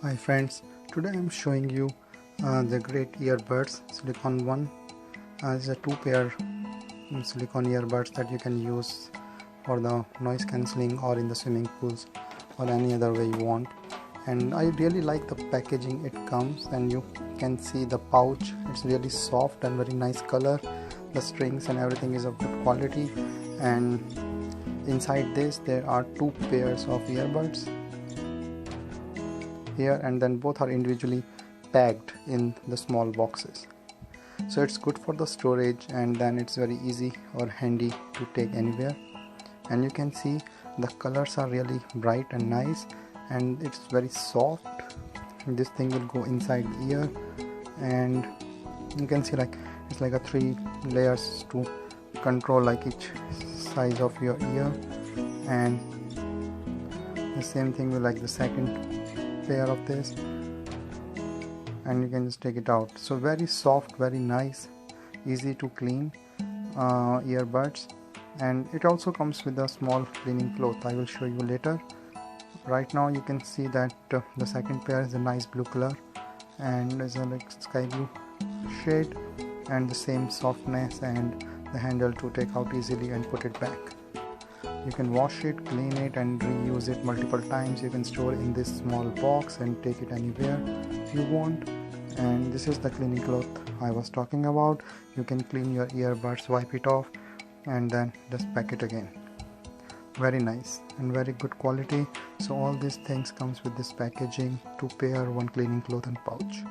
Hi friends, today I am showing you the great earbuds, silicone one. It's a two pair silicone earbuds that you can use for the noise cancelling or in the swimming pools or any other way you want. And I really like the packaging it comes, and you can see the pouch. It's really soft and very nice color. The strings and everything is of good quality, and inside this there are two pairs of earbuds here, and then both are individually packed in the small boxes, so it's good for the storage, and then it's very easy or handy to take anywhere. And you can see the colors are really bright and nice, and it's very soft. This thing will go inside the ear, and you can see it's like a 3 layers to control like each size of your ear. And the same thing with like the second pair of this, and you can just take it out. So very soft, very nice, easy to clean earbuds. And it also comes with a small cleaning cloth. I will show you later. Right now you can see that the second pair is a nice blue color and is a like sky blue shade, and the same softness, and the handle to take out easily and put it back. You can wash it, clean it, and reuse it multiple times. You can store in this small box and take it anywhere you want. And this is the cleaning cloth I was talking about. You can clean your earbuds, wipe it off, and then just pack it again. Very nice and very good quality. So all these things comes with this packaging, 2 pair, 1 cleaning cloth and pouch.